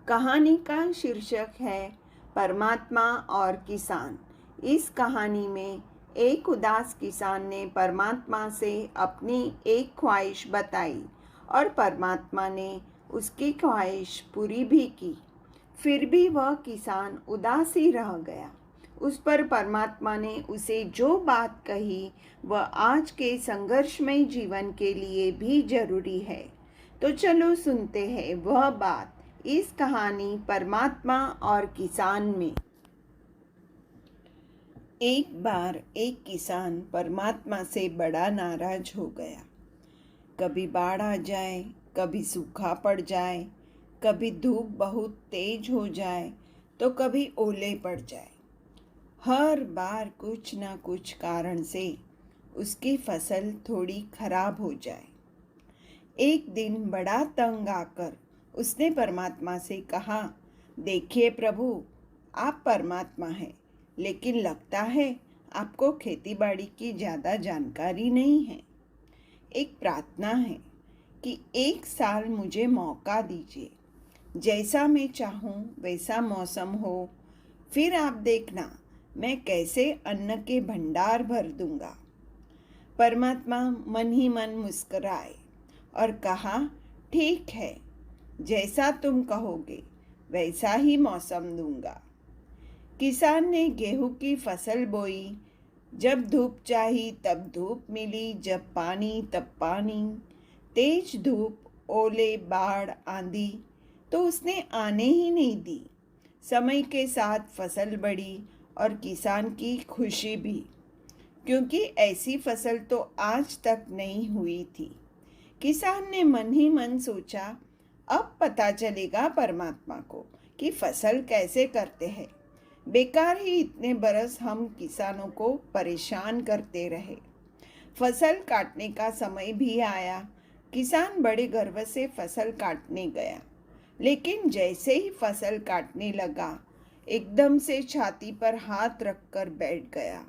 कहानी का शीर्षक है परमात्मा और किसान। इस कहानी में एक उदास किसान ने परमात्मा से अपनी एक ख्वाहिश बताई और परमात्मा ने उसकी ख्वाहिश पूरी भी की। फिर भी वह किसान उदास ही रह गया। उस पर परमात्मा ने उसे जो बात कही वह आज के संघर्षमय जीवन के लिए भी जरूरी है। तो चलो सुनते हैं वह बात इस कहानी परमात्मा और किसान में। एक बार एक किसान परमात्मा से बड़ा नाराज हो गया। कभी बाढ़ आ जाए, कभी सूखा पड़ जाए, कभी धूप बहुत तेज हो जाए तो कभी ओले पड़ जाए। हर बार कुछ ना कुछ कारण से उसकी फसल थोड़ी खराब हो जाए। एक दिन बड़ा तंग आकर उसने परमात्मा से कहा, देखिए प्रभु, आप परमात्मा हैं, लेकिन लगता है आपको खेतीबाड़ी की ज़्यादा जानकारी नहीं है। एक प्रार्थना है कि एक साल मुझे मौका दीजिए, जैसा मैं चाहूँ वैसा मौसम हो, फिर आप देखना मैं कैसे अन्न के भंडार भर दूंगा। परमात्मा मन ही मन मुस्कुराए और कहा, ठीक है, जैसा तुम कहोगे वैसा ही मौसम दूंगा। किसान ने गेहूं की फसल बोई। जब धूप चाही तब धूप मिली, जब पानी तब पानी। तेज धूप, ओले, बाढ़, आंधी तो उसने आने ही नहीं दी। समय के साथ फसल बढ़ी और किसान की खुशी भी, क्योंकि ऐसी फसल तो आज तक नहीं हुई थी। किसान ने मन ही मन सोचा, अब पता चलेगा परमात्मा को कि फसल कैसे करते हैं। बेकार ही इतने बरस हम किसानों को परेशान करते रहे। फसल काटने का समय भी आया। किसान बड़े गर्व से फसल काटने गया, लेकिन जैसे ही फसल काटने लगा, एकदम से छाती पर हाथ रखकर बैठ गया।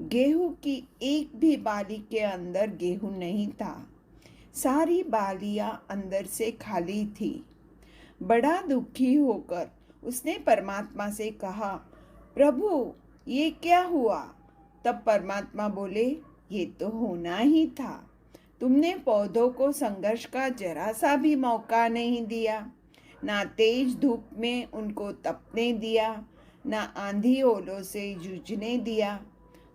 गेहूं की एक भी बाली के अंदर गेहूं नहीं था। सारी बालियां अंदर से खाली थी। बड़ा दुखी होकर उसने परमात्मा से कहा, प्रभु, ये क्या हुआ? तब परमात्मा बोले, ये तो होना ही था। तुमने पौधों को संघर्ष का जरा सा भी मौका नहीं दिया। ना तेज धूप में उनको तपने दिया, ना आंधी ओलों से जूझने दिया।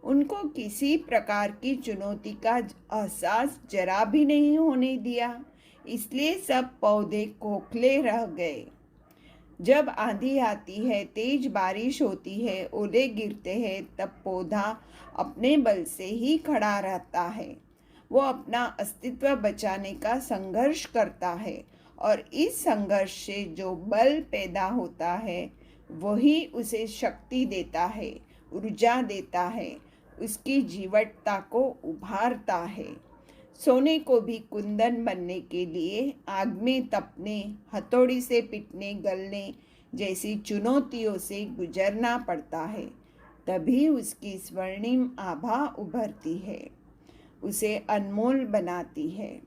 उनको किसी प्रकार की चुनौती का एहसास जरा भी नहीं होने दिया। इसलिए सब पौधे खोखले रह गए। जब आंधी आती है, तेज बारिश होती है, ओले गिरते हैं, तब पौधा अपने बल से ही खड़ा रहता है। वो अपना अस्तित्व बचाने का संघर्ष करता है और इस संघर्ष से जो बल पैदा होता है वही उसे शक्ति देता है, ऊर्जा देता है, उसकी जीवटता को उभारता है। सोने को भी कुंदन बनने के लिए आग में तपने, हथौड़ी से पीटने, गलने जैसी चुनौतियों से गुजरना पड़ता है, तभी उसकी स्वर्णिम आभा उभरती है, उसे अनमोल बनाती है।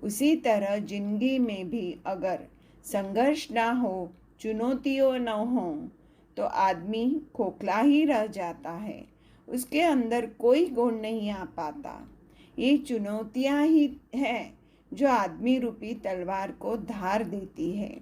उसी तरह जिंदगी में भी अगर संघर्ष ना हो, चुनौतियाँ न हो, तो आदमी खोखला ही रह जाता है। उसके अंदर कोई गुण नहीं आ पाता। ये चुनौतियाँ ही हैं जो आदमी रूपी तलवार को धार देती है,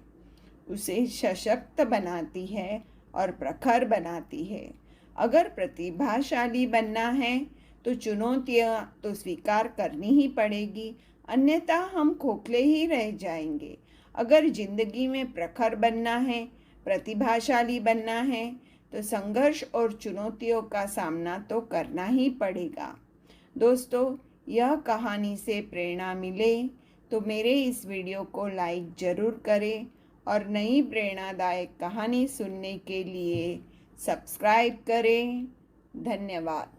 उसे सशक्त बनाती है और प्रखर बनाती है। अगर प्रतिभाशाली बनना है तो चुनौतियाँ तो स्वीकार करनी ही पड़ेगी, अन्यथा हम खोखले ही रह जाएंगे। अगर जिंदगी में प्रखर बनना है, प्रतिभाशाली बनना है, तो संघर्ष और चुनौतियों का सामना तो करना ही पड़ेगा। दोस्तों, यह कहानी से प्रेरणा मिले तो मेरे इस वीडियो को लाइक ज़रूर करें और नई प्रेरणादायक कहानी सुनने के लिए सब्सक्राइब करें। धन्यवाद।